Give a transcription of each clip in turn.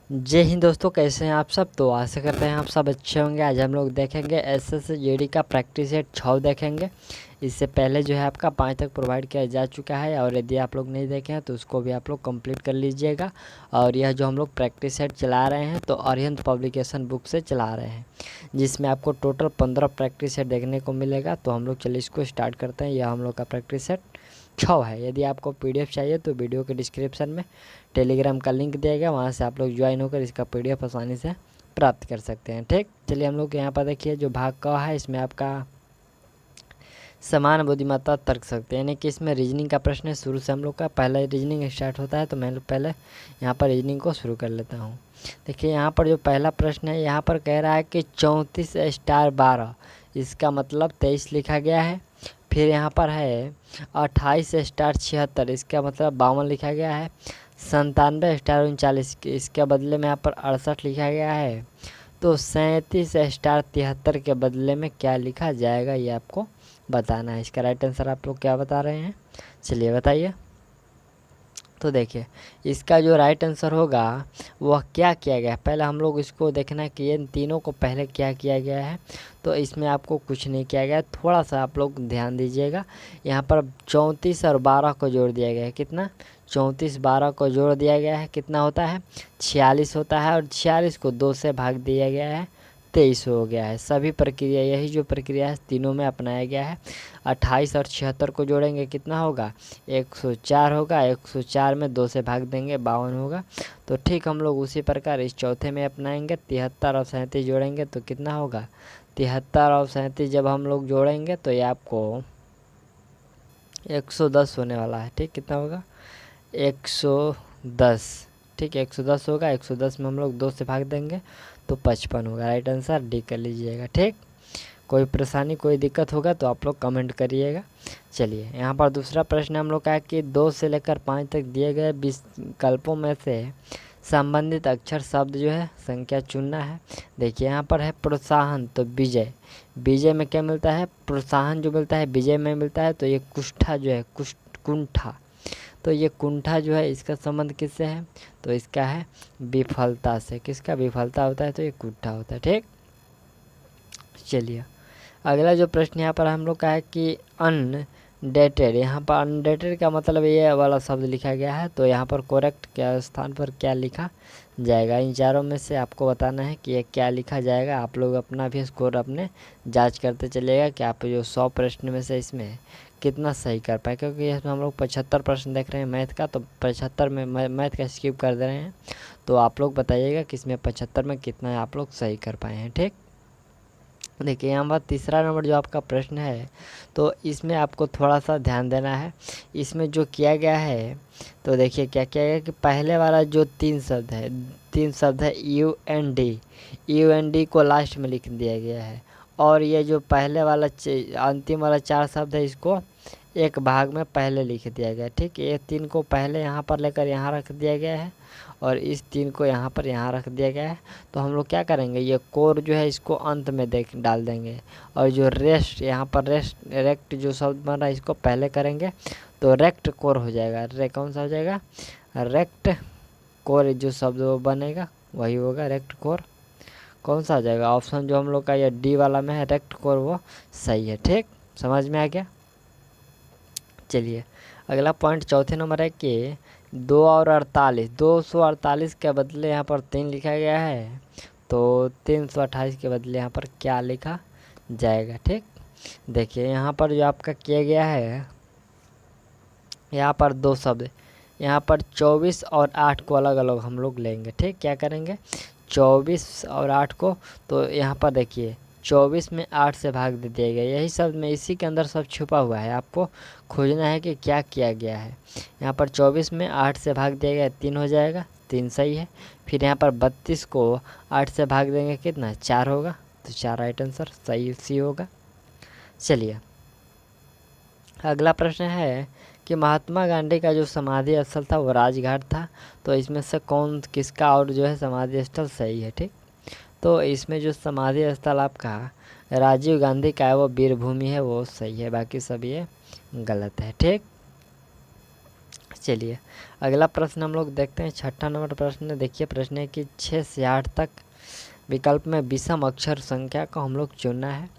जय हिंद दोस्तों, कैसे हैं आप सब। तो आशा करते हैं आप सब अच्छे होंगे। आज हम लोग देखेंगे एसएसजीडी का प्रैक्टिस सेट 6 देखेंगे। इससे पहले जो है आपका 5 तक प्रोवाइड किया जा चुका है, और यदि आप लोग नहीं देखे हैं तो उसको भी आप लोग कंप्लीट कर लीजिएगा। और यह जो हम लोग प्रैक्टिस सेट चला रहे हैं तो अरिहंत पब्लिकेशन बुक से चला रहे हैं, जिसमें आपको टोटल 15 प्रैक्टिस सेट देखने को मिलेगा। तो हम लोग चलिए इसको स्टार्ट करते हैं। यह हम लोग का प्रैक्टिस सेट 6 है। यदि आपको पीडीएफ चाहिए तो वीडियो के डिस्क्रिप्शन में टेलीग्राम का लिंक दिया गया, वहाँ से आप लोग ज्वाइन होकर इसका पीडीएफ आसानी से प्राप्त कर सकते हैं। ठीक, चलिए हम लोग यहाँ पर देखिए जो भाग का है, इसमें आपका समान बुद्धिमत्ता तर्क सकते हैं, यानी कि इसमें रीजनिंग का प्रश्न है। शुरू से हम लोग का पहला रीजनिंग स्टार्ट होता है, तो मैं पहले यहाँ पर रीजनिंग को शुरू कर लेता हूँ। देखिए यहाँ पर जो पहला प्रश्न है, यहाँ पर कह रहा है कि 34 स्टार 12, इसका मतलब 23 लिखा गया है। फिर यहाँ पर है 28 स्टार 76, इसका मतलब 52 लिखा गया है। 97 स्टार 39, इसके बदले में यहाँ पर 68 लिखा गया है। तो 37 स्टार 73 के बदले में क्या लिखा जाएगा, ये आपको बताना है। इसका राइट आंसर आप लोग क्या बता रहे हैं, चलिए बताइए। तो देखिए इसका जो राइट आंसर होगा वह क्या किया गया है, पहले हम लोग इसको देखना है कि ये तीनों को पहले क्या किया गया है। तो इसमें आपको कुछ नहीं किया गया है, थोड़ा सा आप लोग ध्यान दीजिएगा। यहाँ पर 34 और 12 को जोड़ दिया गया है। कितना? 34 12 को जोड़ दिया गया है, कितना होता है? 46 होता है। और 46 को 2 से भाग दिया गया है, 23 हो गया है। सभी प्रक्रिया, यही जो प्रक्रिया है तीनों में अपनाया गया है। 28 और 76 को जोड़ेंगे कितना होगा? 104 होगा। 104 में 2 से भाग देंगे, 52 होगा। तो ठीक हम लोग उसी प्रकार इस चौथे में अपनाएंगे। 73 और 37 जोड़ेंगे तो कितना होगा? 73 और 37 जब हम लोग जोड़ेंगे तो ये आपको 110 होने वाला है। ठीक, कितना होगा? 110। ठीक है, 110 होगा। 110 में हम लोग 2 से भाग देंगे तो 55 होगा। राइट आंसर डी कर लीजिएगा। ठीक, कोई परेशानी कोई दिक्कत होगा तो आप लोग कमेंट करिएगा। चलिए यहाँ पर दूसरा प्रश्न हम लोग का है कि 2 से लेकर 5 तक दिए गए विकल्पों में से संबंधित अक्षर शब्द जो है संख्या चुनना है। देखिए यहाँ पर है प्रोत्साहन, तो विजय। विजय में क्या मिलता है? प्रोत्साहन जो मिलता है विजय में मिलता है। तो ये कुष्ठा जो है, कुंठा, तो ये कुंठा जो है इसका संबंध किससे है? तो इसका है विफलता से। किसका विफलता होता है? तो ये कुंठा होता है। ठीक, चलिए अगला जो प्रश्न यहाँ पर हम लोग का है कि अनडेटेड। यहाँ पर अनडेटेड का मतलब ये वाला शब्द लिखा गया है। तो यहाँ पर करेक्ट क्या स्थान पर क्या लिखा जाएगा, इन चारों में से आपको बताना है कि ये क्या लिखा जाएगा। आप लोग अपना भी स्कोर अपने जांच करते चलिएगा कि आप जो 100 प्रश्न में से इसमें कितना सही कर पाए, क्योंकि इसमें हम लोग 75 प्रश्न देख रहे हैं मैथ का, तो 75 में मैथ का स्किप कर दे रहे हैं। तो आप लोग बताइएगा कि इसमें 75 में कितना आप लोग सही कर पाए हैं। ठीक, देखिए यहाँ पर तीसरा नंबर जो आपका प्रश्न है, तो इसमें आपको थोड़ा सा ध्यान देना है। इसमें जो किया गया है, तो देखिए क्या किया गया कि पहले वाला जो 3 शब्द है UND को लास्ट में लिख दिया गया है। और ये जो पहले वाला अंतिम वाला 4 शब्द है, इसको एक भाग में पहले लिख दिया गया। ठीक, ये 3 को पहले यहाँ पर लेकर यहाँ रख दिया गया है, और इस 3 को यहाँ पर यहाँ रख दिया गया है। तो हम लोग क्या करेंगे, ये कोर जो है इसको अंत में डाल देंगे, और जो रेस्ट यहाँ पर रेक्ट जो शब्द बन रहा है इसको पहले करेंगे, तो रेक्ट कोर हो जाएगा। कौन सा हो जाएगा? रेक्ट कोर जो शब्द वो बनेगा वही होगा रेक्ट कोर। कौन सा आ जाएगा? ऑप्शन जो हम लोग का ये डी वाला में है रेक्ट कोर, वो सही है। ठीक, समझ में आ गया। चलिए अगला पॉइंट चौथे नंबर है कि 248 के बदले यहाँ पर 3 लिखा गया है, तो 328 के बदले यहाँ पर क्या लिखा जाएगा। ठीक, देखिए यहाँ पर जो आपका किया गया है, यहाँ पर 2 शब्द, यहाँ पर 24 और 8 को अलग अलग हम लोग लेंगे। ठीक, क्या करेंगे? 24 और 8 को, तो यहाँ पर देखिए 24 में 8 से भाग दे दिया गया। यही शब्द में इसी के अंदर सब छुपा हुआ है, आपको खोजना है कि क्या किया गया है। यहाँ पर 24 में 8 से भाग दिया गया, 3 हो जाएगा, 3 सही है। फिर यहाँ पर 32 को 8 से भाग देंगे कितना? 4 होगा, तो 4 राइट आंसर सही सी होगा। चलिए अगला प्रश्न है कि महात्मा गांधी का जो समाधि स्थल था वो राजघाट था। तो इसमें से कौन किसका और जो है समाधि स्थल सही है? ठीक, तो इसमें जो समाधि स्थल आपका राजीव गांधी का है वो वीर भूमि है, वो सही है। बाकी सब ये गलत है। ठीक, चलिए अगला प्रश्न हम लोग देखते हैं। 6ठा नंबर प्रश्न देखिए, प्रश्न है कि 6 से 8 तक विकल्प में विषम अक्षर संख्या को हम लोग चुनना है।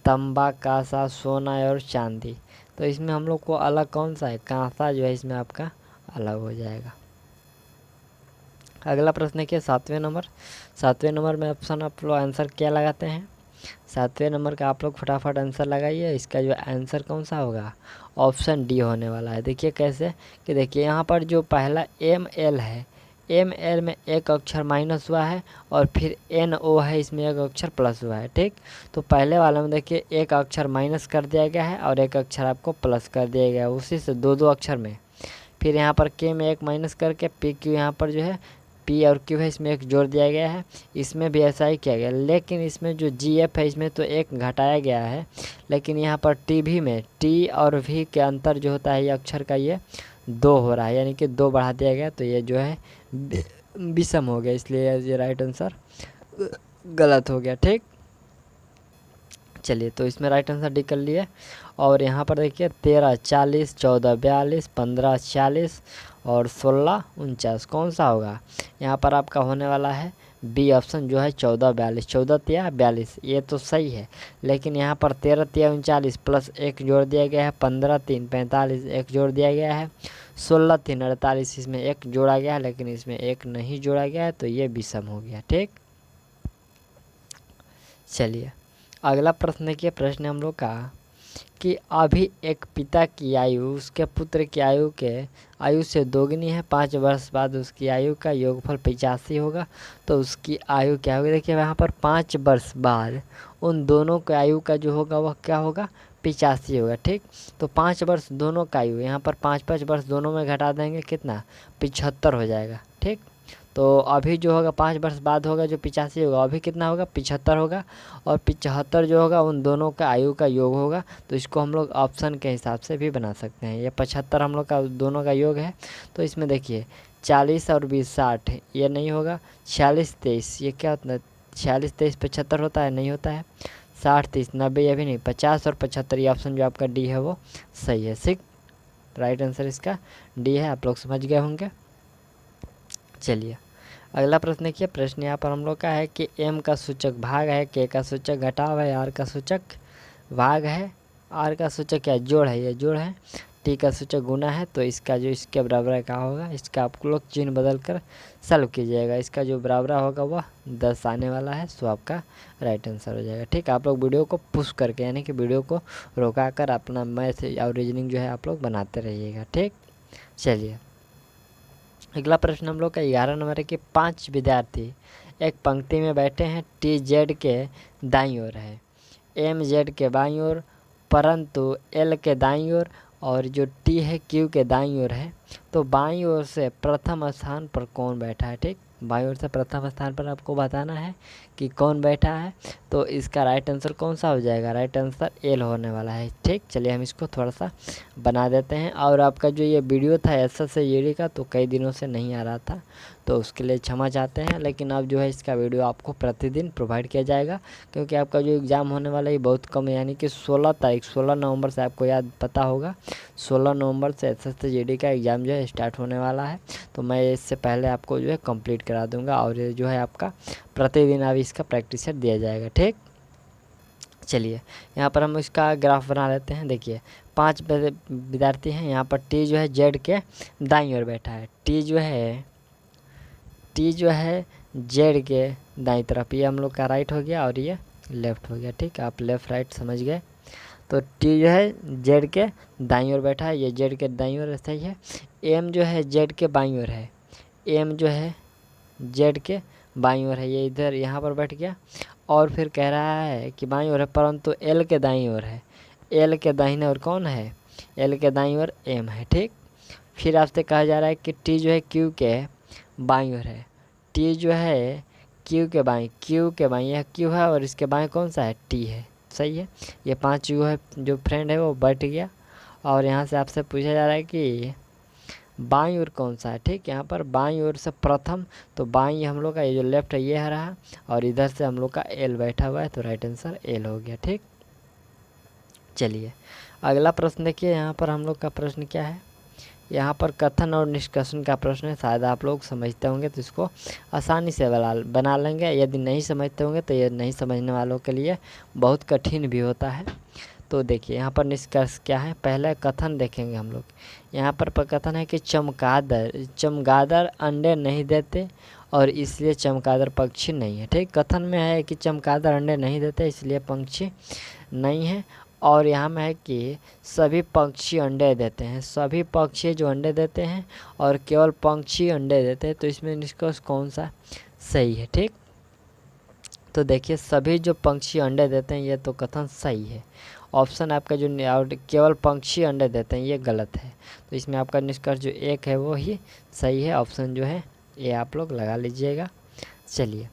तांबा, कांसा, सोना और चांदी। तो इसमें हम लोग को अलग कौन सा है? कांसा जो है इसमें आपका अलग हो जाएगा। अगला प्रश्न है 7वें नंबर में ऑप्शन आप लोग आंसर क्या लगाते हैं? 7वें नंबर का आप लोग फटाफट आंसर लगाइए। इसका जो आंसर कौन सा होगा? ऑप्शन डी होने वाला है। देखिए कैसे कि देखिए यहाँ पर जो पहला ML है, ML में एक अक्षर माइनस हुआ है और फिर NO है, इसमें एक अक्षर प्लस हुआ है। ठीक, तो पहले वाले में देखिए एक अक्षर माइनस कर दिया गया है और एक अक्षर आपको प्लस कर दिया गया है, उसी से दो अक्षर में। फिर यहाँ पर K में एक माइनस करके PQ यहाँ पर जो है P और Q है, इसमें एक जोड़ दिया गया है। इसमें भी ऐसा ही किया गया, लेकिन इसमें जो GF है इसमें तो एक घटाया गया है, लेकिन यहाँ पर TV में T और V के अंतर जो होता है ये अक्षर का ये 2 हो रहा है, यानी कि 2 बढ़ा दिया गया, तो ये जो है विषम हो गया, इसलिए ये राइट आंसर गलत हो गया। ठीक, चलिए तो इसमें राइट आंसर डी कर लिए। और यहाँ पर देखिए 13 40, 14 42, 15 40 और 16 49 कौन सा होगा? यहाँ पर आपका होने वाला है बी ऑप्शन जो है 14 42। 14 तिया 42 ये तो सही है, लेकिन यहाँ पर 13 तिया 39 प्लस एक जोड़ दिया गया है, 15 3 45 एक जोड़ दिया गया है, 16 3 48 इसमें एक जोड़ा गया है, लेकिन इसमें एक नहीं जोड़ा गया है, तो ये विषम हो गया। ठीक, चलिए अगला प्रश्न देखिए, प्रश्न हम लोग का कि अभी एक पिता की आयु उसके पुत्र की आयु से दोगुनी है, 5 वर्ष बाद उसकी आयु का योगफल 85 होगा, तो उसकी आयु क्या होगी? देखिए यहाँ पर 5 वर्ष बाद उन दोनों की आयु का जो होगा वह क्या होगा? 85 होगा। ठीक, तो 5 वर्ष दोनों का आयु, यहाँ पर 5 वर्ष दोनों में घटा देंगे, कितना? 75 हो जाएगा। ठीक, तो अभी जो होगा 5 वर्ष बाद होगा जो 85 होगा, अभी कितना होगा? 75 होगा, और 75 जो होगा उन दोनों का आयु का योग होगा, तो इसको हम लोग ऑप्शन के हिसाब से भी बना सकते हैं। ये 75 हम लोग का दोनों का योग है, तो इसमें देखिए 40 और 20 60 ये नहीं होगा, 46 23 ये क्या होता है? 46 23 75 होता है? नहीं होता है। 60 30 90 ये भी नहीं, 50 और 75 ये ऑप्शन जो आपका डी है वो सही है। सिक राइट आंसर इसका डी है, आप लोग समझ गए होंगे। चलिए अगला प्रश्न देखिए, प्रश्न यहाँ पर हम लोग का है कि M का सूचक भाग है, K का सूचक घटाव है, R का सूचक भाग है, R का सूचक क्या जोड़ है? ये जोड़ है। T का सूचक गुना है, तो इसका जो इसके बराबर क्या होगा? इसका आप लोग चिन्ह बदल कर सॉल्व कीजिएगा। इसका जो बराबर होगा वह 10 आने वाला है, सो आपका राइट आंसर हो जाएगा। ठीक, आप लोग वीडियो को पुश करके यानी कि वीडियो को रोका कर अपना मैथ और रीजनिंग जो है आप लोग बनाते रहिएगा। ठीक, चलिए अगला प्रश्न हम लोग का 11 नंबर है कि 5 विद्यार्थी एक पंक्ति में बैठे हैं, TZ के दाईं ओर है, MZ के बाईं ओर, परंतु L के दाईं ओर और जो T है Q के दाईं ओर है। तो बाईं ओर से प्रथम स्थान पर कौन बैठा है? ठीक, बाईं ओर से प्रथम स्थान पर आपको बताना है कि कौन बैठा है, तो इसका राइट आंसर कौन सा हो जाएगा? राइट आंसर एल होने वाला है। ठीक, चलिए हम इसको थोड़ा सा बना देते हैं। और आपका जो ये वीडियो था SSAGD का तो कई दिनों से नहीं आ रहा था, तो उसके लिए क्षमा चाहते हैं, लेकिन अब जो है इसका वीडियो आपको प्रतिदिन प्रोवाइड किया जाएगा, क्योंकि आपका जो एग्ज़ाम होने वाला है बहुत कम है, यानी कि 16 नवंबर से, आपको याद पता होगा 16 नवंबर से SSAGD का एग्ज़ाम जो है स्टार्ट होने वाला है। तो मैं इससे पहले आपको जो है कंप्लीट करा दूंगा, और ये जो है आपका प्रतिदिन अब इसका प्रैक्टिस सेट दिया जाएगा। ठीक, चलिए यहाँ पर हम इसका ग्राफ बना लेते हैं। देखिए 5 विद्यार्थी हैं, यहाँ पर T जो है Z के दाईं ओर बैठा है, T जो है Z के दाईं तरफ, ये हम लोग का राइट हो गया और ये लेफ़्ट हो गया। ठीक, आप लेफ़्ट राइट समझ गए। तो T जो है Z के दाईं ओर बैठा है, ये Z के दाईं ओर सही है। M जो है Z के बाईं ओर है, M जो है Z के बाईं ओर है, ये इधर यहाँ पर बैठ गया। और फिर कह रहा है कि बाईं ओर है, परंतु L के दाईं ओर है, L के दाहिने ओर कौन है? L के दाईं ओर M है। ठीक, फिर आपसे कहा जा रहा है कि T जो है Q के बाईं ओर है, T जो है Q के बाईं, यह Q है और इसके बाएं कौन सा है? T है। सही है, ये 5 U है जो फ्रेंड है वो बैठ गया। और यहाँ से आपसे पूछा जा रहा है कि बाईं ओर कौन सा है? ठीक, यहाँ पर बाईं ओर से प्रथम, तो बाईं हम लोग का ये जो लेफ्ट है ये रहा, और इधर से हम लोग का L बैठा हुआ है, तो राइट आंसर L हो गया। ठीक, चलिए अगला प्रश्न देखिए, यहाँ पर हम लोग का प्रश्न क्या है यहाँ पर कथन और निष्कर्षण का प्रश्न है, शायद आप लोग समझते होंगे तो इसको आसानी से बना लेंगे। यदि नहीं समझते होंगे तो ये नहीं समझने वालों के लिए बहुत कठिन भी होता है। तो देखिए यहाँ पर निष्कर्ष क्या है, पहले कथन देखेंगे हम लोग। यहाँ पर कथन है कि चमगादड़ अंडे नहीं देते और इसलिए चमगादड़ पक्षी नहीं है। ठीक, कथन में है कि चमगादड़ अंडे नहीं देते इसलिए पक्षी नहीं है, और यहाँ में है कि सभी पक्षी अंडे देते हैं, सभी पक्षी जो अंडे देते हैं और केवल पक्षी अंडे देते हैं। तो इसमें निष्कर्ष कौन सा सही है। ठीक, तो देखिए सभी जो पक्षी अंडे देते हैं ये तो कथन सही है। ऑप्शन आपका जो केवल पक्षी अंडे देते हैं ये गलत है। तो इसमें आपका निष्कर्ष जो एक है वो ही सही है। ऑप्शन जो है ये आप लोग लगा लीजिएगा। चलिए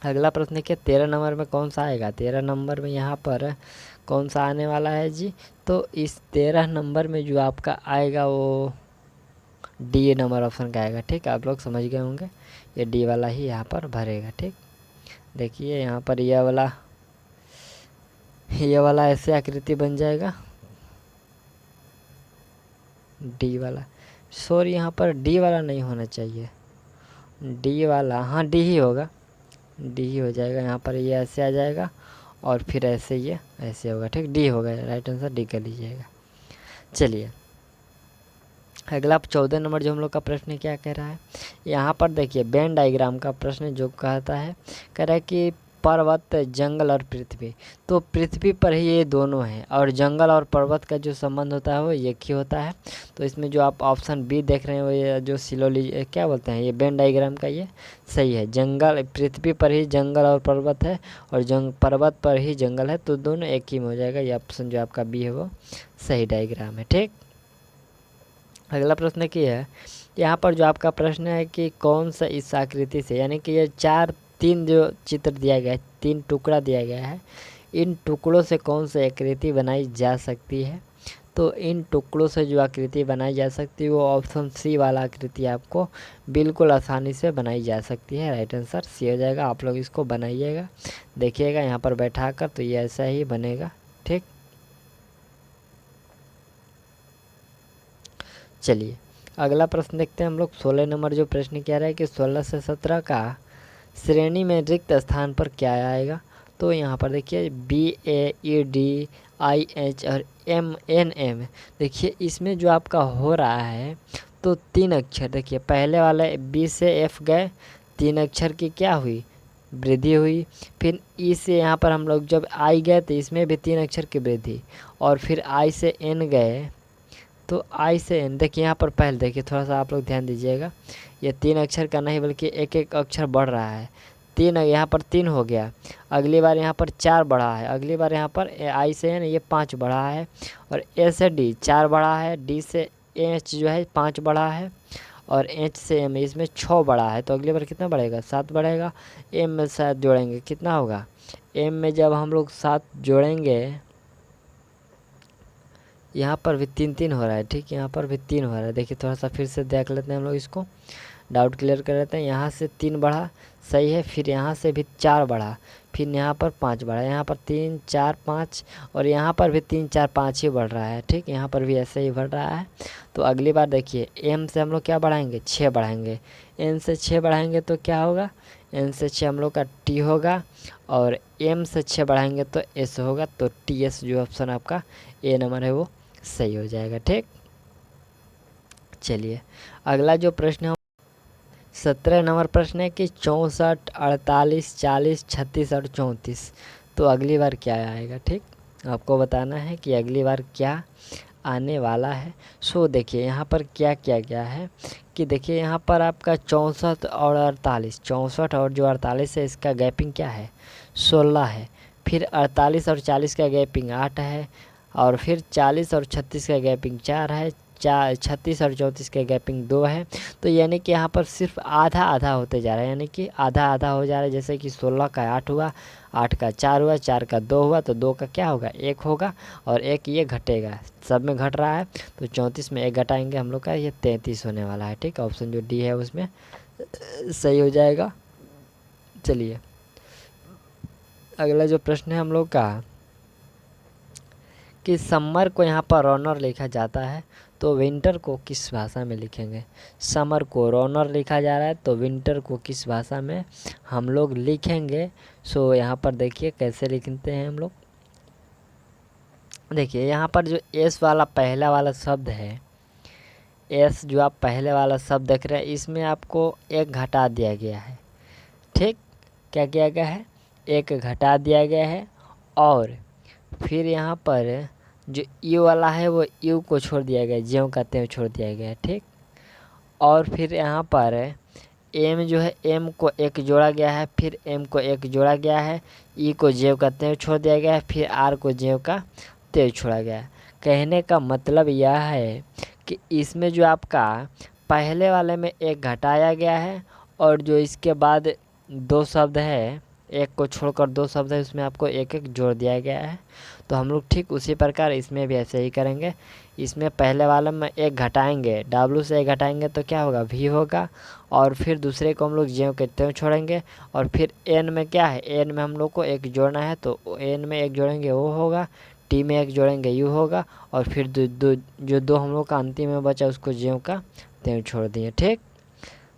अगला प्रश्न देखिए 13 नंबर में कौन सा आएगा। 13 नंबर में यहाँ पर कौन सा आने वाला है जी। तो इस 13 नंबर में जो आपका आएगा वो डी नंबर ऑप्शन का आएगा। ठीक, आप लोग समझ गए होंगे, ये डी वाला ही यहाँ पर भरेगा। ठीक, देखिए यहाँ पर यह वाला ऐसे आकृति बन जाएगा, डी वाला। सॉरी यहाँ पर डी वाला नहीं होना चाहिए, डी वाला, हाँ डी ही होगा, डी ही हो जाएगा। यहाँ पर ये ऐसे आ जाएगा और फिर ऐसे ये ऐसे होगा। ठीक, डी होगा, राइट आंसर डी कर लीजिएगा। चलिए अगला 14 नंबर जो हम लोग का प्रश्न क्या कह रहा है, यहाँ पर देखिए वेन डायग्राम का प्रश्न जो कहता है, कह रहा है कि पर्वत, जंगल और पृथ्वी। तो पृथ्वी पर ही ये दोनों हैं और जंगल और पर्वत का जो संबंध होता है वो एक ही होता है। तो इसमें जो आप ऑप्शन बी देख रहे हैं वो ये जो सिलोली क्या बोलते हैं, ये वेन डायग्राम का ये सही है। जंगल, पृथ्वी पर ही जंगल और पर्वत है और पर्वत पर ही जंगल है, तो दोनों एक ही में हो जाएगा। ये ऑप्शन जो आपका बी है वो सही डायग्राम है। ठीक, अगला प्रश्न क्या है, यहाँ पर जो आपका प्रश्न है कि कौन सा इस आकृति से, यानी कि ये तीन जो चित्र दिया गया है, 3 टुकड़ा दिया गया है, इन टुकड़ों से कौन सी आकृति बनाई जा सकती है। तो इन टुकड़ों से जो आकृति बनाई जा सकती है वो ऑप्शन सी वाला आकृति आपको बिल्कुल आसानी से बनाई जा सकती है। राइट आंसर सी हो जाएगा। आप लोग इसको बनाइएगा, देखिएगा यहाँ पर बैठा कर, तो ये ऐसा ही बनेगा। ठीक, चलिए अगला प्रश्न देखते हैं हम लोग। 16 नंबर जो प्रश्न कह रहा है कि 16 से 17 का श्रेणी में रिक्त स्थान पर क्या आएगा। तो यहाँ पर देखिए BAEDIH और MNM। देखिए इसमें जो आपका हो रहा है तो 3 अक्षर, देखिए पहले वाले B से F गए, 3 अक्षर की क्या हुई, वृद्धि हुई। फिर ई से यहाँ पर हम लोग जब I गए तो इसमें भी 3 अक्षर की वृद्धि, और फिर I से N गए तो I से N। देखिए यहाँ पर पहले देखिए थोड़ा सा आप लोग ध्यान दीजिएगा, ये 3 अक्षर का नहीं बल्कि एक एक अक्षर बढ़ रहा है। 3 यहाँ पर 3 हो गया, अगली बार यहाँ पर 4 बढ़ा है, अगली बार यहाँ पर I से N ये 5 बढ़ा है, और A से D 4 बढ़ा है, D से H जो है 5 बढ़ा है, और H से M इसमें 6 बढ़ा है। तो अगली बार कितना बढ़ेगा, 7 बढ़ेगा। M में 7 जोड़ेंगे कितना होगा, M में जब हम लोग 7 जोड़ेंगे, यहाँ पर भी 3 हो रहा है। ठीक, यहाँ पर भी 3 हो रहा है। देखिए थोड़ा सा फिर से देख लेते हैं हम लोग, इसको डाउट क्लियर कर लेते हैं। यहाँ से 3 बढ़ा, सही है, फिर यहाँ से भी 4 बढ़ा, फिर यहाँ पर 5 बढ़ा, यहाँ पर 3 4 5, और यहाँ पर भी 3 4 5 ही बढ़ रहा है। ठीक, यहाँ पर भी ऐसे ही बढ़ रहा है। तो अगली बार देखिए M से हम लोग क्या बढ़ाएंगे, 6 बढ़ाएंगे, N से 6 बढ़ाएंगे तो क्या होगा, N से 6 हम लोग का T होगा, और M से 6 बढ़ाएंगे तो S होगा। तो TS जो ऑप्शन आपका A नंबर है वो सही हो जाएगा। ठीक, चलिए अगला जो प्रश्न है 17 नंबर प्रश्न है कि 64, 48, 40, 36 और 34। तो अगली बार क्या आएगा। ठीक, आपको बताना है कि अगली बार क्या आने वाला है। सो देखिए यहाँ पर क्या क्या क्या है कि देखिए यहाँ पर आपका 64 और 48, 64 और जो 48 है इसका गैपिंग क्या है, 16 है। फिर 48 और 40 का गैपिंग 8 है, और फिर 40 और 36 का गैपिंग 4 है, 36 और 34 का गैपिंग 2 है। तो यानी कि यहाँ पर सिर्फ आधा आधा होते जा रहा है, यानी कि आधा आधा हो जा रहा है। जैसे कि 16 का 8 हुआ, 8 का 4 हुआ, 4 का 2 हुआ, तो 2 का क्या होगा, 1 होगा, और 1 ये घटेगा, सब में घट रहा है। तो 34 में 1 घटाएंगे हम लोग का, ये 33 होने वाला है। ठीक, ऑप्शन जो डी है उसमें सही हो जाएगा। चलिए अगला जो प्रश्न है हम लोग का कि समर को यहाँ पर रॉनर लिखा जाता है तो विंटर को किस भाषा में लिखेंगे। समर को रॉनर लिखा जा रहा है तो विंटर को किस भाषा में हम लोग लिखेंगे। सो यहाँ पर देखिए कैसे लिखते हैं हम लोग। देखिए यहाँ पर जो एस वाला पहला वाला शब्द है, एस जो आप पहले वाला शब्द देख रहे हैं, इसमें आपको एक घटा दिया गया है। ठीक, क्या किया गया है, एक घटा दिया गया है। और फिर यहाँ पर जो यू वाला है वो यू को छोड़ दिया गया है, ज्यों का त्यों छोड़ दिया गया है। ठीक, और फिर यहाँ पर एम जो है, एम को एक जोड़ा गया है, फिर एम को एक जोड़ा गया है, ई को ज्यों का त्यों छोड़ दिया गया है, फिर आर को ज्यों का त्यों छोड़ा गया है। कहने का मतलब यह है कि इसमें जो आपका पहले वाले में एक घटाया गया है और जो इसके बाद दो शब्द है, एक को छोड़कर दो शब्द है, उसमें आपको एक एक जोड़ दिया गया है। तो हम लोग ठीक उसी प्रकार इसमें भी ऐसे ही करेंगे। इसमें पहले वाले में एक घटाएंगे, डब्ल्यू से एक घटाएंगे तो क्या होगा, वी होगा। और फिर दूसरे को हम लोग ज्यों के त्यों छोड़ेंगे। और फिर एन में क्या है, एन में हम लोग को एक जोड़ना है तो एन में एक जोड़ेंगे वो होगा, टी में एक जोड़ेंगे यू होगा। और फिर जो दो हम लोग का अंतिम में बचा उसको ज्यों का त्यों छोड़ दिए। ठीक,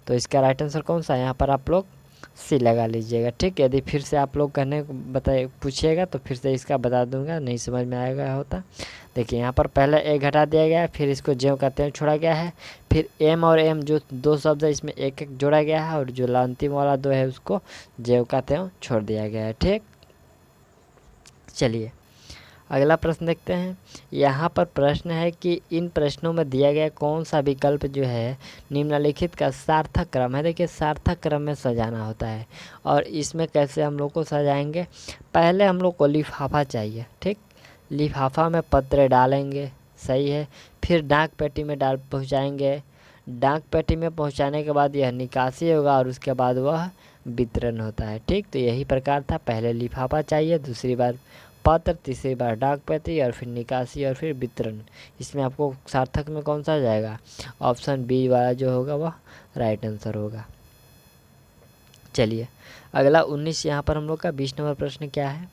तो इसका राइट आंसर कौन सा है, यहाँ पर आप लोग सी लगा लीजिएगा। ठीक, यदि फिर से आप लोग कहने बताए पूछिएगा तो फिर से इसका बता दूंगा, नहीं समझ में आएगा होता। देखिए यहाँ पर पहले ए घटा दिया गया है, फिर इसको ज्यों का त्यों छोड़ा गया है, फिर एम और एम जो दो शब्द है इसमें एक एक जोड़ा गया है, और जो अंतिम वाला दो है उसको ज्यों का त्यों छोड़ दिया गया है। ठीक, चलिए अगला प्रश्न देखते हैं। यहाँ पर प्रश्न है कि इन प्रश्नों में दिया गया कौन सा विकल्प जो है निम्नलिखित का सार्थक क्रम है। देखिए सार्थक क्रम में सजाना होता है, और इसमें कैसे हम लोग को सजाएंगे। पहले हम लोग को लिफाफा चाहिए। ठीक, लिफाफा में पत्र डालेंगे, सही है। फिर डाक पेटी में पहुँचाएँगे। डाक पेटी में पहुँचाने के बाद यह निकासी होगा और उसके बाद वह वितरण होता है। ठीक, तो यही प्रकार था, पहले लिफाफा चाहिए, दूसरी बार पत्र, तीसरी बार डाक पेटी, और फिर निकासी और फिर वितरण। इसमें आपको सार्थक में कौन सा आ जाएगा, ऑप्शन बी वाला जो होगा वह राइट आंसर होगा। चलिए अगला 19 यहाँ पर हम लोग का 20 नंबर प्रश्न क्या है।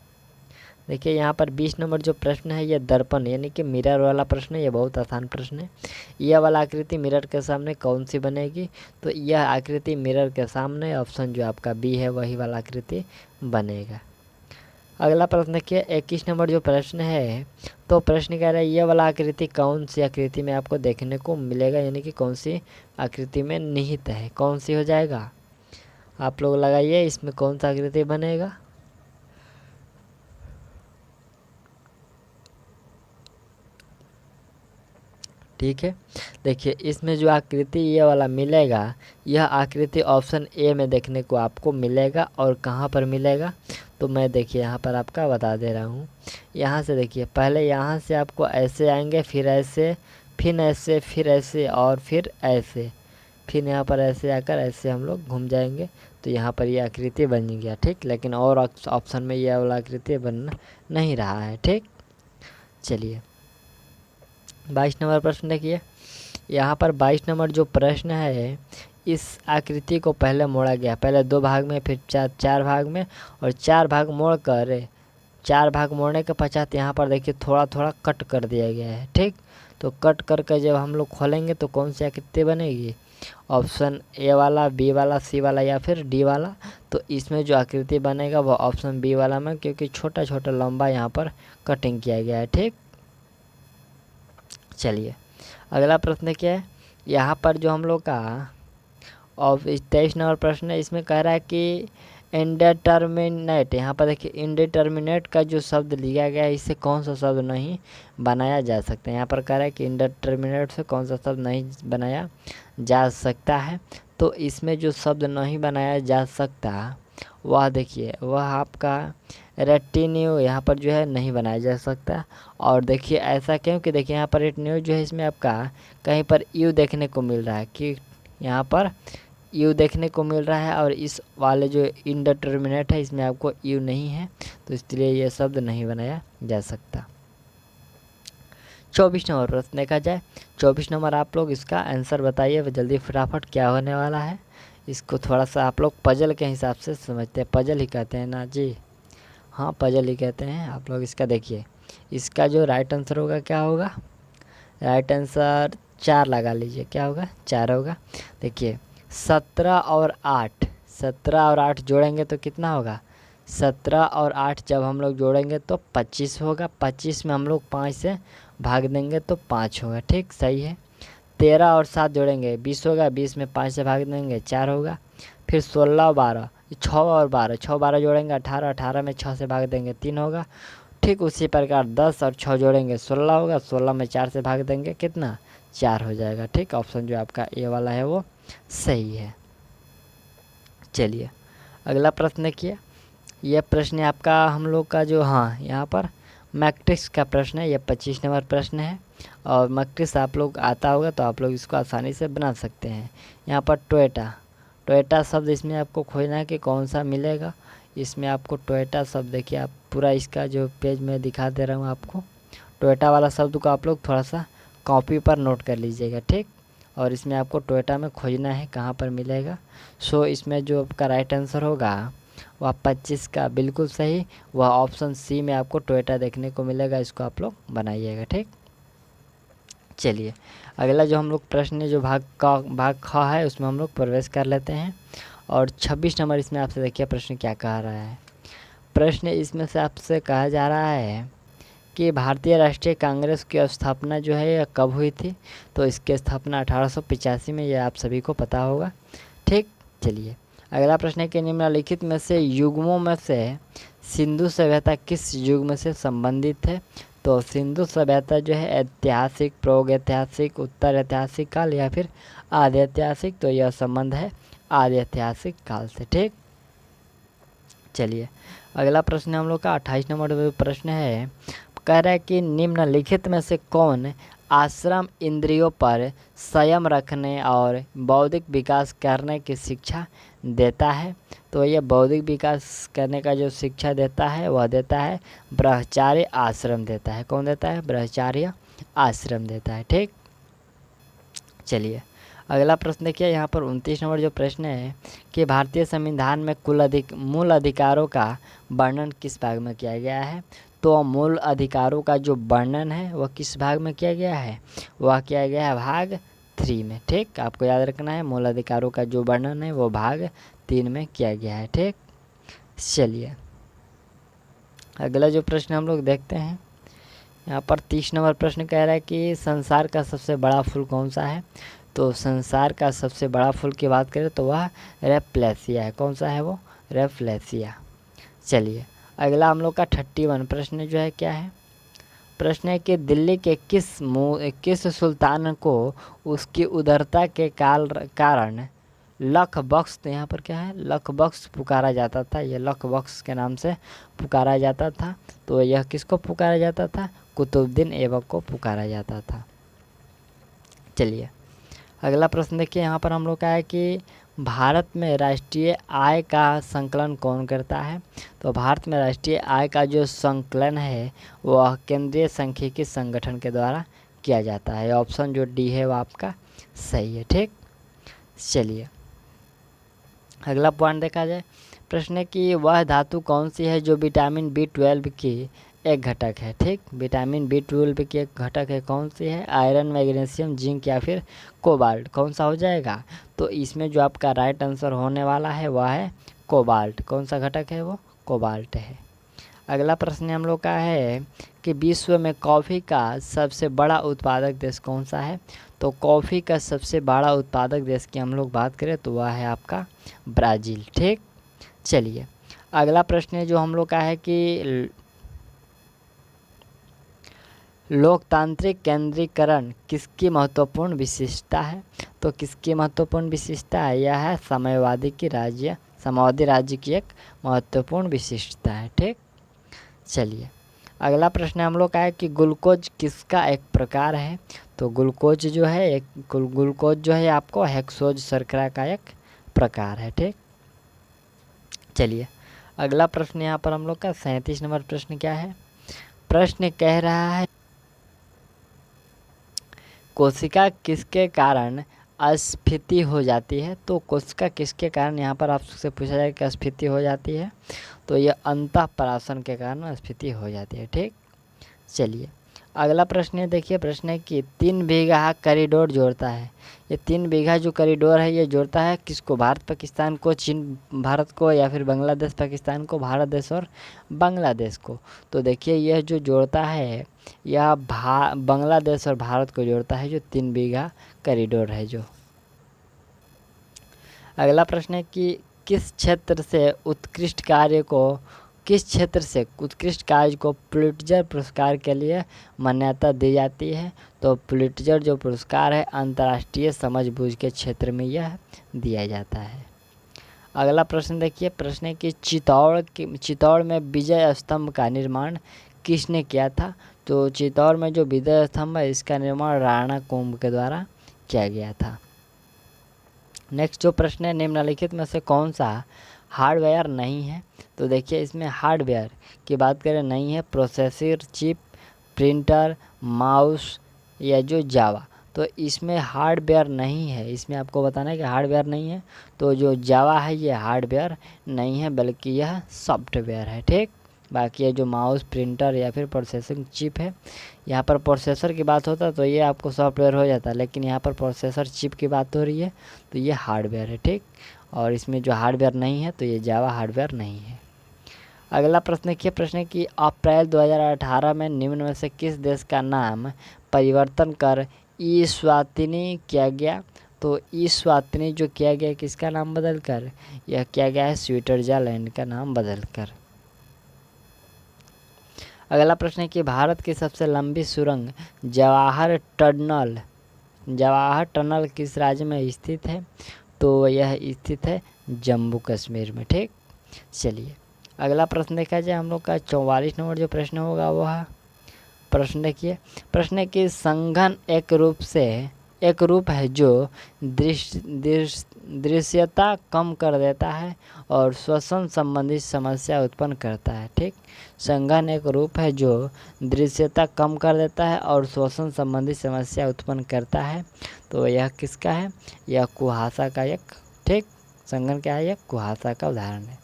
देखिए यहाँ पर 20 नंबर जो प्रश्न है ये दर्पण यानी कि मिरर वाला प्रश्न है। ये बहुत आसान प्रश्न है। यह वाला आकृति मिरर के सामने कौन सी बनेगी, तो यह आकृति मिरर के सामने ऑप्शन जो आपका बी है वही वाला आकृति बनेगा। अगला प्रश्न देखिए 21 नंबर जो प्रश्न है, तो प्रश्न कह रहा है ये वाला आकृति कौन सी आकृति में आपको देखने को मिलेगा, यानी कि कौन सी आकृति में निहित है, कौन सी हो जाएगा। आप लोग लगाइए इसमें कौन सा आकृति बनेगा। ठीक है, देखिए इसमें जो आकृति ये वाला मिलेगा, यह आकृति ऑप्शन ए में देखने को आपको मिलेगा। और कहाँ पर मिलेगा, तो मैं देखिए यहाँ पर आपका बता दे रहा हूँ। यहाँ से देखिए, पहले यहाँ से आपको ऐसे आएंगे, फिर ऐसे, फिर ऐसे, फिर ऐसे और फिर ऐसे, फिर यहाँ पर ऐसे आकर ऐसे हम लोग घूम जाएंगे, तो यहाँ पर ये आकृति बन गया। ठीक, लेकिन और ऑप्शन में यह वाला आकृति बन नहीं रहा है। ठीक, चलिए 22 नंबर प्रश्न देखिए। यहाँ पर 22 नंबर जो प्रश्न है, इस आकृति को पहले मोड़ा गया, पहले 2 भाग में, फिर चार भाग में, और 4 भाग मोड़ कर 4 भाग मोड़ने के पश्चात यहाँ पर देखिए थोड़ा थोड़ा कट कर दिया गया है। ठीक, तो कट करके जब हम लोग खोलेंगे तो कौन सी आकृति बनेगी, ऑप्शन ए वाला, बी वाला, सी वाला या फिर डी वाला। तो इसमें जो आकृति बनेगा वो ऑप्शन बी वाला में, क्योंकि छोटा छोटा लंबा यहाँ पर कटिंग किया गया है। ठीक, चलिए अगला प्रश्न क्या है। यहाँ पर जो हम लोग का और 23 नंबर प्रश्न है, इसमें कह रहा है कि इंडेटर्मिनेट, यहाँ पर देखिए इंडेटर्मिनेट का जो शब्द लिया गया है, इससे कौन सा शब्द नहीं बनाया जा सकता है। यहाँ पर कह रहा है कि इंडेटर्मिनेट से कौन सा शब्द नहीं बनाया जा सकता है। तो इसमें जो शब्द नहीं बनाया जा सकता वह देखिए, वह आपका रेटिन्यू यहाँ पर जो है नहीं बनाया जा सकता। और देखिए ऐसा क्यों, कि देखिए यहाँ पर रेटिन्यू जो है इसमें आपका कहीं पर यू देखने को मिल रहा है, कि यहाँ पर यू देखने को मिल रहा है, और इस वाले जो इंडेटर्मिनेट है इसमें आपको यू नहीं है, तो इसलिए यह शब्द नहीं बनाया जा सकता। 24 नंबर प्रश्न देखा जाए। 24 नंबर आप लोग इसका आंसर बताइए जल्दी फटाफट, क्या होने वाला है। इसको थोड़ा सा आप लोग पजल के हिसाब से समझते हैं, पजल ही कहते हैं ना जी, हाँ पजल ही कहते हैं आप लोग। इसका देखिए इसका जो राइट आंसर होगा क्या होगा, राइट आंसर 4 लगा लीजिए, क्या होगा 4 होगा। देखिए 17 और 8, 17 और 8 जोड़ेंगे तो कितना होगा, 17 और 8 जब हम लोग जोड़ेंगे तो 25 होगा। 25 में हम लोग 5 से भाग देंगे तो 5 होगा, ठीक सही है। 13 और 7 जोड़ेंगे 20 होगा, 20 में 5 से भाग देंगे 4 होगा। फिर 16 और 12, 6 और 12, 6 12 जोड़ेंगे 18, 18 में 6 से भाग देंगे 3 होगा। ठीक उसी प्रकार 10 और 6 जोड़ेंगे 16 होगा, 16 में 4 से भाग देंगे कितना, 4 हो जाएगा। ठीक, ऑप्शन जो आपका ए वाला है वो सही है। चलिए अगला प्रश्न देखिए, यह प्रश्न आपका हम लोग का जो, हाँ यहाँ पर मैट्रिक्स का प्रश्न है, यह 25 नंबर प्रश्न है। और मैट्रिक्स आप लोग आता होगा तो आप लोग इसको आसानी से बना सकते हैं। यहाँ पर टोयोटा, टोयोटा शब्द इसमें आपको खोजना है कि कौन सा मिलेगा। इसमें आपको टोयोटा शब्द देखिए, आप पूरा इसका जो पेज में दिखा दे रहा हूँ आपको, टोयोटा वाला शब्द को आप लोग थोड़ा सा कॉपी पर नोट कर लीजिएगा, ठीक। और इसमें आपको टोयोटा में खोजना है कहाँ पर मिलेगा। सो इसमें जो आपका राइट आंसर होगा वह 25 का बिल्कुल सही, वह ऑप्शन सी में आपको टोयोटा देखने को मिलेगा। इसको आप लोग बनाइएगा, ठीक। चलिए अगला जो हम लोग प्रश्न जो भाग ख है उसमें हम लोग प्रवेश कर लेते हैं। और 26 नंबर इसमें आपसे देखिए प्रश्न क्या कह रहा है। प्रश्न इसमें से आपसे कहा जा रहा है कि भारतीय राष्ट्रीय कांग्रेस की स्थापना जो है यह कब हुई थी। तो इसकी स्थापना 1885 में, यह आप सभी को पता होगा, ठीक। चलिए अगला प्रश्न है कि निम्नलिखित में से युग्मों में से सिंधु सभ्यता किस युग में से संबंधित है। तो सिंधु सभ्यता जो है ऐतिहासिक, प्राग ऐतिहासिक, उत्तर ऐतिहासिक काल या फिर आदि ऐतिहासिक। तो यह संबंध है आदि ऐतिहासिक काल से, ठीक। चलिए अगला प्रश्न हम लोग का 28 नंबर प्रश्न है, कह रहा है कि निम्नलिखित में से कौन आश्रम इंद्रियों पर संयम रखने और बौद्धिक विकास करने की शिक्षा देता है। तो यह बौद्धिक विकास करने का जो शिक्षा देता है वह देता है ब्रह्मचार्य आश्रम देता है। कौन देता है, ब्रह्मचार्य आश्रम देता है, ठीक। चलिए अगला प्रश्न देखिए, यहाँ पर 29 नंबर जो प्रश्न है कि भारतीय संविधान में मूल अधिकारों का वर्णन किस भाग में किया गया है। तो मूल अधिकारों का जो वर्णन है वह किस भाग में किया गया है, वह किया गया है भाग 3 में, ठीक। आपको याद रखना है मूल अधिकारों का जो वर्णन है वो भाग 3 में किया गया है, ठीक। चलिए अगला जो प्रश्न हम लोग देखते हैं, यहाँ पर 30 नंबर प्रश्न कह रहा है कि संसार का सबसे बड़ा फूल कौन सा है। तो संसार का सबसे बड़ा फूल की बात करें तो वह रेफ्लेसिया है। कौन सा है वो, रेफ्लेसिया। चलिए अगला हम लोग का 31 प्रश्न जो है क्या है, प्रश्न है कि दिल्ली के किस सुल्तान को उसकी उदारता के कारण लख बख्श, तो यहाँ पर क्या है, लख बख्श पुकारा जाता था। यह लख बख्श के नाम से पुकारा जाता था। तो यह किसको पुकारा जाता था, कुतुबुद्दीन ऐबक को पुकारा जाता था। चलिए अगला प्रश्न देखिए, यहाँ पर हम लोग का है कि भारत में राष्ट्रीय आय का संकलन कौन करता है। तो भारत में राष्ट्रीय आय का जो संकलन है वह केंद्रीय सांख्यिकी संगठन के द्वारा किया जाता है। ऑप्शन जो डी है वह आपका सही है, ठीक। चलिए अगला पॉइंट देखा जाए, प्रश्न है कि वह धातु कौन सी है जो विटामिन B12 की एक घटक है, ठीक। विटामिन B12 की एक घटक है, कौन सी है, आयरन, मैग्नीशियम, जिंक या फिर कोबाल्ट। कौन सा हो जाएगा, तो इसमें जो आपका राइट आंसर होने वाला है वह है कोबाल्ट। कौन सा घटक है वो, कोबाल्ट है। अगला प्रश्न हम लोग का है कि विश्व में कॉफ़ी का सबसे बड़ा उत्पादक देश कौन सा है। तो कॉफ़ी का सबसे बड़ा उत्पादक देश की हम लोग बात करें तो वह है आपका ब्राज़ील, ठीक। चलिए अगला प्रश्न जो हम लोग का है कि लोकतांत्रिक केंद्रीकरण किसकी महत्वपूर्ण विशेषता है। तो किसकी महत्वपूर्ण विशेषता है, यह है साम्यवादी राज्य की एक महत्वपूर्ण विशेषता है, ठीक। चलिए अगला प्रश्न हम लोग का है कि ग्लूकोज किसका एक प्रकार है। तो ग्लूकोज जो है आपको हेक्सोज शर्करा का एक प्रकार है, ठीक। चलिए अगला प्रश्न यहाँ पर हम लोग का 37 नंबर प्रश्न क्या है, प्रश्न कह रहा है कोशिका किसके कारण अस्फीति हो जाती है। तो कोशिका किसके कारण यहाँ पर आपसे पूछा जाए कि अस्फीति हो जाती है। तो यह अंतःपराशन के कारण अस्फीति हो जाती है, ठीक। चलिए अगला प्रश्न है, देखिए प्रश्न है कि 3 बीघा कॉरिडोर जोड़ता है। ये 3 बीघा जो कॉरिडोर है ये जोड़ता है किसको? भारत पाकिस्तान को, चीन भारत को, या फिर बांग्लादेश पाकिस्तान को, भारत देश और बांग्लादेश को। तो देखिए यह जो जोड़ता है यह बांग्लादेश और भारत को जोड़ता है, जो 3 बीघा कॉरिडोर है जो। अगला प्रश्न है कि किस क्षेत्र से उत्कृष्ट कार्य को पुलिट्जर पुरस्कार के लिए मान्यता दी जाती है? तो पुलिट्जर जो पुरस्कार है अंतर्राष्ट्रीय समझबूझ के क्षेत्र में यह दिया जाता है। अगला प्रश्न देखिए, प्रश्न है कि चित्तौड़ में विजय स्तंभ का निर्माण किसने किया था? तो चित्तौड़ में जो विजय स्तंभ है इसका निर्माण राणा कुंभ के द्वारा किया गया था। नेक्स्ट जो प्रश्न है, निम्नलिखित में से कौन सा हार्डवेयर नहीं है? तो देखिए इसमें हार्डवेयर की बात करें नहीं है, प्रोसेसर, चिप, प्रिंटर, माउस या जो जावा। तो इसमें हार्डवेयर नहीं है, इसमें आपको बताना है कि हार्डवेयर नहीं है। तो जो जावा है ये हार्डवेयर नहीं है बल्कि यह सॉफ्टवेयर है, ठीक। बाकी ये जो माउस, प्रिंटर या फिर प्रोसेसिंग चिप है, यहाँ पर प्रोसेसर की बात होता तो ये आपको सॉफ्टवेयर हो जाता, लेकिन यहाँ पर प्रोसेसर चिप की बात हो रही है तो ये हार्डवेयर है, ठीक। और इसमें जो हार्डवेयर नहीं है तो ये जावा हार्डवेयर नहीं है। अगला प्रश्न देखिए, प्रश्न है कि अप्रैल 2018 में निम्न में से किस देश का नाम परिवर्तन कर इस्वातिनी किया गया? तो इस्वातिनी जो किया गया किसका नाम बदल कर? यह किया गया है स्विट्जरलैंड का नाम बदल कर। अगला प्रश्न है कि भारत की सबसे लंबी सुरंग जवाहर टनल किस राज्य में स्थित है? तो यह स्थित है जम्मू कश्मीर में, ठीक। चलिए अगला प्रश्न देखा जाए हम लोग का 44 नंबर जो प्रश्न होगा वह प्रश्न देखिए, प्रश्न है कि संघन एक रूप है जो दृश्यता कम कर देता है और श्वसन संबंधी समस्या उत्पन्न करता है, ठीक। संघन एक रूप है जो दृश्यता कम कर देता है और श्वसन संबंधी समस्या उत्पन्न करता है। तो यह किसका है? यह कुहासा का एक, ठीक। संघन क्या है? यह कुहासा का उदाहरण है।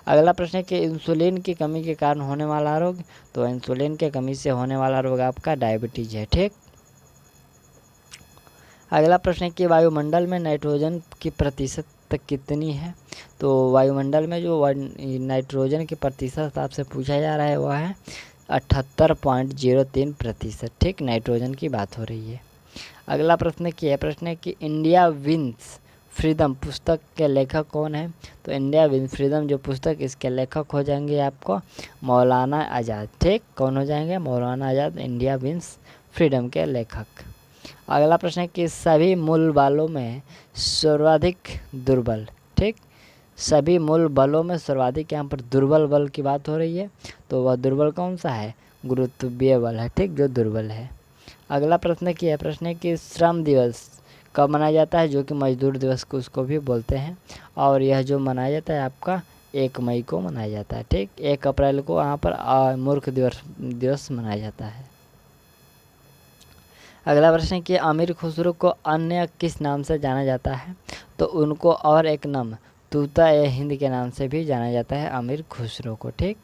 अगला प्रश्न है कि इंसुलिन की कमी के कारण होने वाला रोग? तो इंसुलिन की कमी से होने वाला रोग आपका डायबिटीज है, ठीक। अगला प्रश्न है कि वायुमंडल में नाइट्रोजन की प्रतिशत कितनी है? तो वायुमंडल में जो नाइट्रोजन की प्रतिशत आपसे पूछा जा रहा है वह है 78.03%, ठीक। नाइट्रोजन की बात हो रही है। अगला प्रश्न है कि इंडिया विंस फ्रीडम पुस्तक के लेखक कौन है? तो इंडिया विंस फ्रीडम जो पुस्तक इसके लेखक हो जाएंगे आपको मौलाना आज़ाद, ठीक। कौन हो जाएंगे? मौलाना आज़ाद इंडिया विंस फ्रीडम के लेखक। अगला प्रश्न है कि सभी मूल बलों में सर्वाधिक दुर्बल, ठीक। सभी मूल बलों में सर्वाधिक यहाँ पर दुर्बल बल की बात हो रही है, तो वह दुर्बल कौन सा है? गुरुत्वीय बल है, ठीक, जो दुर्बल है। अगला प्रश्न है कि श्रम दिवस कब मनाया जाता है? जो कि मजदूर दिवस को उसको भी बोलते हैं, और यह जो मनाया जाता है आपका 1 मई को मनाया जाता है, ठीक। 1 अप्रैल को यहाँ पर मूर्ख दिवस मनाया जाता है। अगला प्रश्न है कि अमीर खुसरो को अन्य किस नाम से जाना जाता है? तो उनको और एक नाम तूता ए हिंद के नाम से भी जाना जाता है अमीर खुसरो को, ठीक।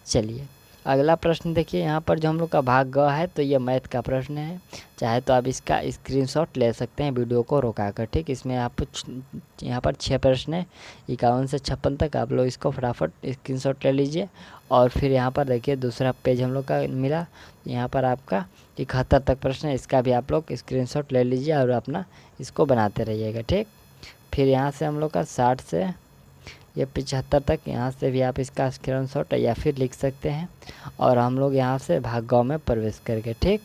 चलिए अगला प्रश्न देखिए, यहाँ पर जो हम लोग का भाग ग है तो ये मैथ का प्रश्न है। चाहे तो आप इसका स्क्रीनशॉट ले सकते हैं वीडियो को रोकाकर, ठीक। इसमें आप यहाँ पर 6 प्रश्न है, 51 से 56 तक। आप लोग इसको फटाफट स्क्रीनशॉट ले लीजिए। और फिर यहाँ पर देखिए दूसरा पेज हम लोग का मिला, यहाँ पर आपका 71 तक प्रश्न है, इसका भी आप लोग स्क्रीनशॉट ले लीजिए और अपना इसको बनाते रहिएगा, ठीक। फिर यहाँ से हम लोग का 60 से ये 75 तक, यहाँ से भी आप इसका स्क्रीनशॉट या फिर लिख सकते हैं। और हम लोग यहाँ से भाग गाँव में प्रवेश करके, ठीक।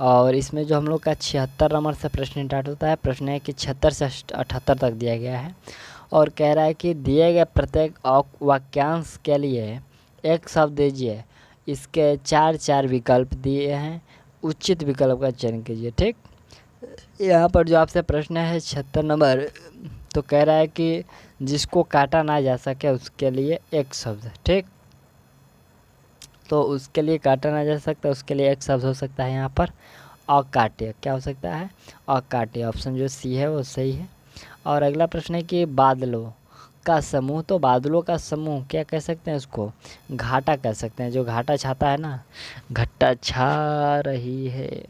और इसमें जो हम लोग का 76 नंबर से प्रश्न स्टार्ट होता है। प्रश्न है कि 76 से 78 तक दिया गया है और कह रहा है कि दिए गए प्रत्येक वाक्यांश के लिए एक शब्द दीजिए। इसके 4 विकल्प दिए हैं, उचित विकल्प का चयन कीजिए, ठीक। यहाँ पर जो आपसे प्रश्न है 76 नंबर, तो कह रहा है कि जिसको काटा ना जा सके उसके लिए एक शब्द, ठीक। तो उसके लिए काटा ना जा सकता उसके लिए एक शब्द हो सकता है यहाँ पर अकाट्य। क्या हो सकता है? अकाट्य। ऑप्शन जो सी है वो सही है। और अगला प्रश्न है कि बादलों का समूह, तो बादलों का समूह क्या कह सकते हैं, उसको घाटा कह सकते हैं। जो घाटा छाता है ना, घटा छा रही है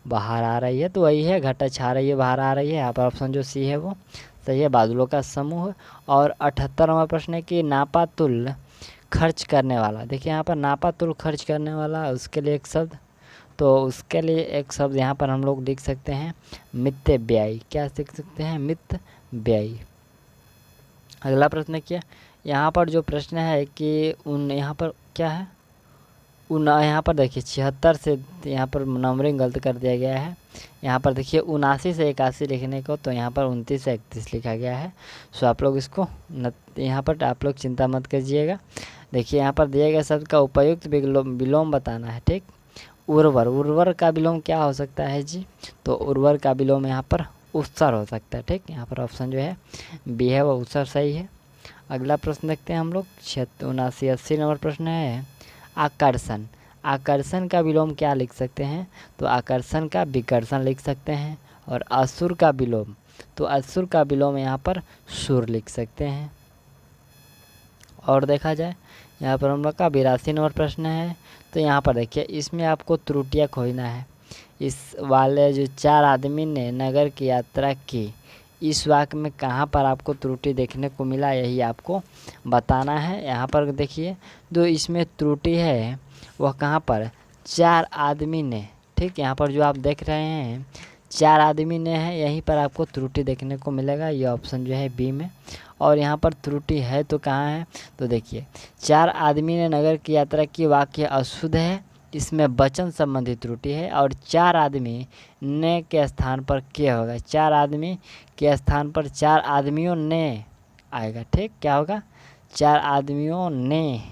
बाहर आ रही है, तो वही है, घटा छा रही है बाहर आ रही है। यहाँ पर ऑप्शन जो सी है वो सही है, बादलों का समूह। और 78वां प्रश्न है कि नापातुल खर्च करने वाला। देखिए यहाँ पर नापातुल खर्च करने वाला, उसके लिए एक शब्द, तो उसके लिए एक शब्द यहाँ पर हम लोग लिख सकते हैं मित्य व्ययी। क्या लिख सकते हैं, मित्य व्ययी। अगला प्रश्न क्या, यहाँ पर जो प्रश्न है कि उन, यहाँ पर क्या है, उन, यहाँ पर देखिए 76 से यहाँ पर नंबरिंग गलत कर दिया गया है। यहाँ पर देखिए 79 से 81 लिखने को, तो यहाँ पर 29 से 31 लिखा गया है। सो आप लोग इसको यहाँ पर आप लोग चिंता मत कीजिएगा। देखिए यहाँ पर दिए गए शब्द का उपयुक्त विलोम बताना है, ठीक। उर्वर, उर्वर का विलोम क्या हो सकता है जी, तो उर्वर का विलोम यहाँ पर उत्सर हो सकता है, ठीक। यहाँ पर ऑप्शन जो है बी है वो उत्सर सही है। अगला प्रश्न देखते हैं हम लोग, 79-80 नंबर प्रश्न है आकर्षण। आकर्षण का विलोम क्या लिख सकते हैं, तो आकर्षण का विकर्षण लिख सकते हैं। और असुर का विलोम, तो असुर का विलोम यहाँ पर सुर लिख सकते हैं। और देखा जाए यहाँ पर हम लोग का 82 नंबर प्रश्न है, तो यहाँ पर देखिए इसमें आपको त्रुटियाँ खोजना है। इस वाले जो 4 आदमी ने नगर की यात्रा की, इस वाक्य में कहाँ पर आपको त्रुटि देखने को मिला, यही आपको बताना है। यहाँ पर देखिए जो इसमें त्रुटि है वह कहाँ पर, 4 आदमी ने, ठीक। यहाँ पर जो आप देख रहे हैं 4 आदमी ने है, यहीं पर आपको त्रुटि देखने को मिलेगा, ये ऑप्शन जो है बी में। और यहाँ पर त्रुटि है तो कहाँ है, तो देखिए 4 आदमी ने नगर की यात्रा की, वाक्य अशुद्ध है, इसमें वचन संबंधी त्रुटि है। और 4 आदमी ने के स्थान पर क्या होगा, 4 आदमी के स्थान पर 4 आदमियों ने आएगा, ठीक। क्या होगा, 4 आदमियों ने,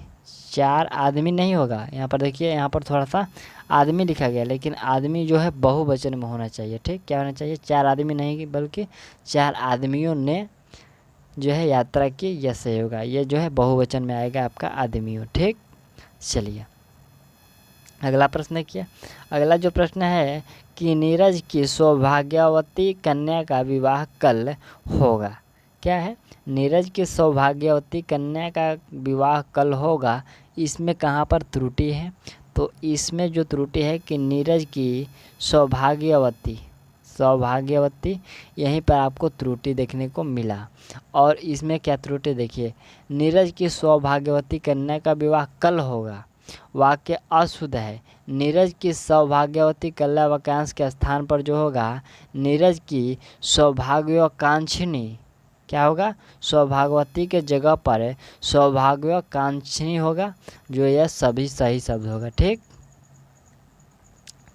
4 आदमी नहीं होगा। यहाँ पर देखिए यहाँ पर थोड़ा सा आदमी लिखा गया, लेकिन आदमी जो है बहुवचन में होना चाहिए, ठीक। क्या होना चाहिए, 4 आदमी नहीं बल्कि 4 आदमियों ने जो है यात्रा की, यह सही होगा। ये जो है बहुवचन में आएगा आपका आदमियों, ठीक। चलिए अगला प्रश्न क्या, अगला जो प्रश्न है कि नीरज की सौभाग्यवती कन्या का विवाह कल होगा। क्या है, नीरज की सौभाग्यवती कन्या का विवाह कल होगा, इसमें कहाँ पर त्रुटि है, तो इसमें जो त्रुटि है कि नीरज की सौभाग्यवती, सौभाग्यवती, यहीं पर आपको त्रुटि देखने को मिला। और इसमें क्या त्रुटि, देखिए नीरज की सौभाग्यवती कन्या का विवाह कल होगा, वाक्य अशुद्ध है। नीरज की सौभाग्यवती कन्या वाक्यांश के स्थान पर जो होगा नीरज की सौभाग्यकांक्षिणी, क्या होगा, सौभाग्यवती के जगह पर सौभाग्यकांक्षिणी होगा, जो यह सभी सही शब्द होगा, ठीक।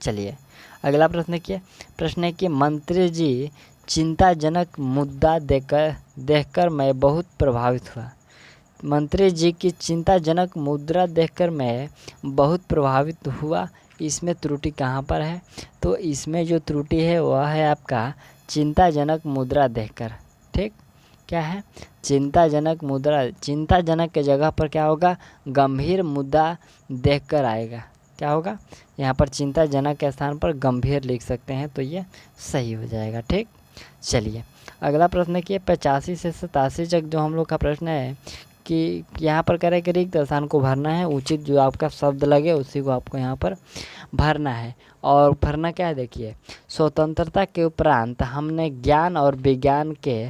चलिए अगला प्रश्न क्या, प्रश्न है कि मंत्री जी चिंताजनक मुद्दा देखकर मैं बहुत प्रभावित हुआ। मंत्री जी की चिंताजनक मुद्रा देखकर मैं बहुत प्रभावित हुआ, इसमें त्रुटि कहाँ पर है, तो इसमें जो त्रुटि है वह है आपका चिंताजनक मुद्रा देखकर, ठीक। क्या है, चिंताजनक मुद्रा, चिंताजनक के जगह पर क्या होगा, गंभीर मुद्दा देखकर आएगा। क्या होगा, यहाँ पर चिंताजनक के स्थान पर गंभीर लिख सकते हैं, तो ये सही हो जाएगा, ठीक। चलिए अगला प्रश्न कि 85 से 87 तक जो हम लोग का प्रश्न है कि यहाँ पर करें कि रिक्त स्थान को भरना है, उचित जो आपका शब्द लगे उसी को आपको यहाँ पर भरना है। और भरना क्या है, देखिए स्वतंत्रता के उपरांत हमने ज्ञान और विज्ञान के ...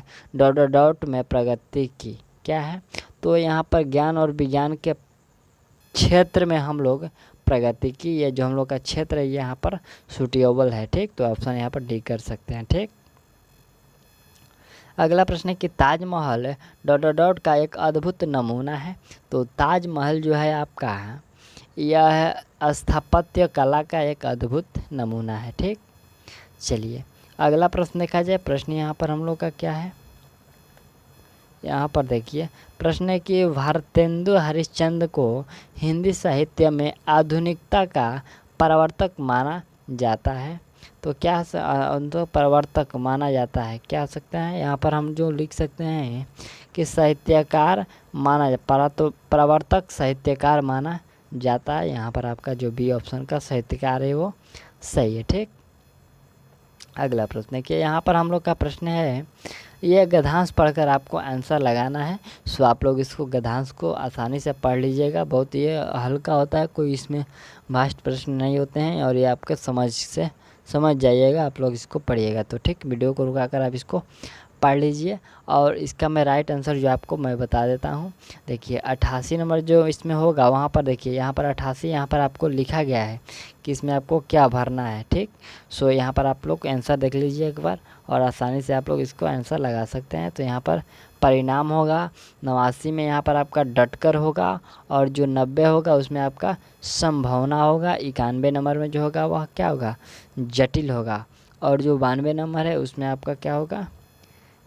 में प्रगति की। क्या है, तो यहाँ पर ज्ञान और विज्ञान के क्षेत्र में हम लोग प्रगति की, ये जो हम लोग का क्षेत्र है यहाँ पर सूटेबल है, ठीक। तो ऑप्शन यहाँ पर डी कर सकते हैं, ठीक। अगला प्रश्न है कि ताजमहल ... का एक अद्भुत नमूना है, तो ताजमहल जो है आपका यह स्थापत्य कला का एक अद्भुत नमूना है, ठीक। चलिए अगला प्रश्न देखा जाए, प्रश्न यहाँ पर हम लोग का क्या है, यहाँ पर देखिए प्रश्न है कि भारतेंदु हरिश्चंद्र को हिंदी साहित्य में आधुनिकता का प्रवर्तक माना जाता है, तो क्या तो प्रवर्तक माना जाता है, क्या हो सकता है, यहाँ पर हम जो लिख सकते हैं कि साहित्यकार माना, तो प्रवर्तक साहित्यकार माना जाता है। यहाँ पर आपका जो बी ऑप्शन का साहित्यकार है वो सही है, ठीक। अगला प्रश्न है कि यहाँ पर हम लोग का प्रश्न है ये गद्यांश पढ़कर आपको आंसर लगाना है। सो आप लोग इसको गद्यांश को आसानी से पढ़ लीजिएगा, बहुत ये हल्का होता है, कोई इसमें भास्ट प्रश्न नहीं होते हैं और ये आपके समझ जाइएगा, आप लोग इसको पढ़िएगा। तो ठीक, वीडियो को रुकाकर आप इसको पढ़ लीजिए। और इसका मैं राइट आंसर जो आपको मैं बता देता हूँ। देखिए 88 नंबर जो इसमें होगा, वहाँ पर देखिए यहाँ पर 88, यहाँ पर आपको लिखा गया है कि इसमें आपको क्या भरना है। ठीक, सो यहाँ पर आप लोग आंसर देख लीजिए एक बार और आसानी से आप लोग इसको आंसर लगा सकते हैं। तो यहाँ पर परिणाम होगा 89 में, यहाँ पर आपका डटकर होगा और जो 90 होगा उसमें आपका संभावना होगा। 91 नंबर में जो होगा वह क्या होगा, जटिल होगा। और जो 92 नंबर है उसमें आपका क्या होगा,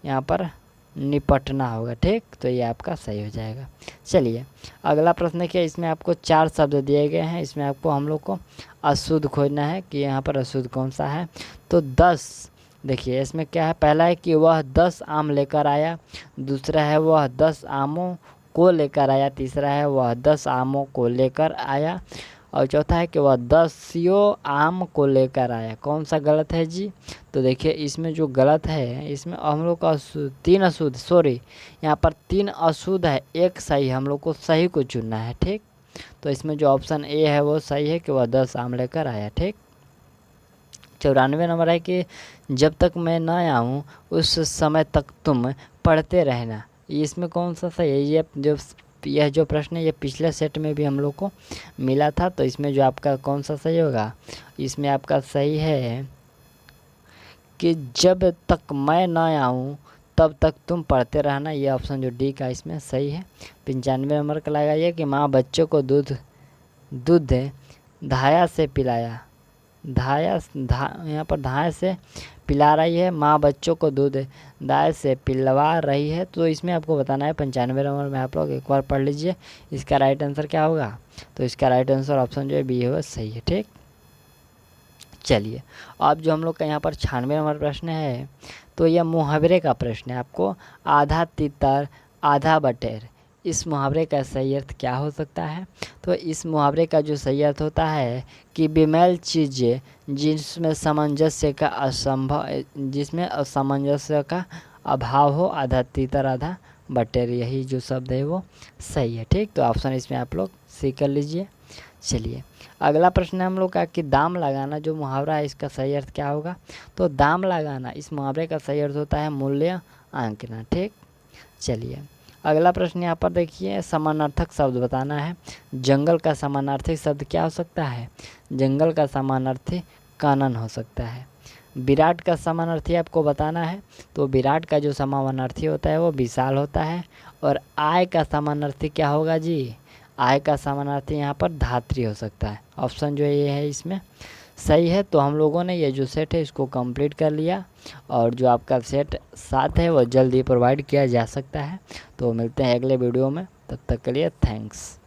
यहाँ पर निपटना होगा। ठीक, तो ये आपका सही हो जाएगा। चलिए अगला प्रश्न क्या, इसमें आपको 4 शब्द दिए गए हैं, इसमें आपको हम लोग को अशुद्ध खोजना है कि यहाँ पर अशुद्ध कौन सा है। तो 10, देखिए इसमें क्या है, पहला है कि वह 10 आम लेकर आया, दूसरा है वह 10 आमों को लेकर आया, तीसरा है वह 10 आमों को लेकर आया और चौथा है कि वह 10 आम को लेकर आया। कौन सा गलत है जी? तो देखिए इसमें जो गलत है, इसमें हम लोग का 3 अशुद्ध, सॉरी यहाँ पर 3 अशुद्ध है, एक सही, हम लोग को सही को चुनना है। ठीक, तो इसमें जो ऑप्शन ए है वो सही है कि वह 10 आम लेकर आया। ठीक, 94 नंबर है कि जब तक मैं न आऊँ उस समय तक तुम पढ़ते रहना। इसमें कौन सा सही है? यह जो प्रश्न है ये पिछले सेट में भी हम लोग को मिला था। तो इसमें जो आपका कौन सा सही होगा, इसमें आपका सही है कि जब तक मैं न आऊँ तब तक तुम पढ़ते रहना। ये ऑप्शन जो डी का इसमें सही है। 95 नंबर का लगाइए कि माँ बच्चों को दूध धाया से पिलाया, यहाँ पर धाय से पिला रही है, माँ बच्चों को दूध दाय से पिलवा रही है। तो इसमें आपको बताना है 95 नंबर में, आप लोग एक बार पढ़ लीजिए इसका राइट आंसर क्या होगा। तो इसका राइट आंसर ऑप्शन जो है बी है, सही है। ठीक, चलिए अब जो हम लोग का यहाँ पर 96 नंबर प्रश्न है, तो यह मुहावरे का प्रश्न है आपको। आधा तितर आधा बटेर, इस मुहावरे का सही अर्थ क्या हो सकता है? तो इस मुहावरे का जो सही अर्थ होता है कि बेमेल चीज़ें जिसमें असामंजस्य का अभाव हो, आधा तीतर आधा बटेर, यही जो शब्द है वो सही है। ठीक, तो ऑप्शन इसमें आप लोग सी कर लीजिए। चलिए अगला प्रश्न हम लोग का कि दाम लगाना जो मुहावरा है इसका सही अर्थ क्या होगा। तो दाम लगाना इस मुहावरे का सही अर्थ होता है मूल्य आंकना। ठीक, चलिए अगला प्रश्न यहाँ पर देखिए, समानार्थक शब्द बताना है। जंगल का समानार्थी शब्द क्या हो सकता है? जंगल का समानार्थी कानन हो सकता है। विराट का समानार्थी आपको बताना है। तो विराट का जो समानार्थी होता है वो विशाल होता है। और आय का समानार्थी क्या होगा जी? आय का समानार्थी यहाँ पर धात्री हो सकता है। ऑप्शन जो ये है इसमें सही है। तो हम लोगों ने ये जो सेट है इसको कंप्लीट कर लिया और जो आपका सेट 7 है वो जल्द ही प्रोवाइड किया जा सकता है। तो मिलते हैं अगले वीडियो में, तब तक के लिए थैंक्स।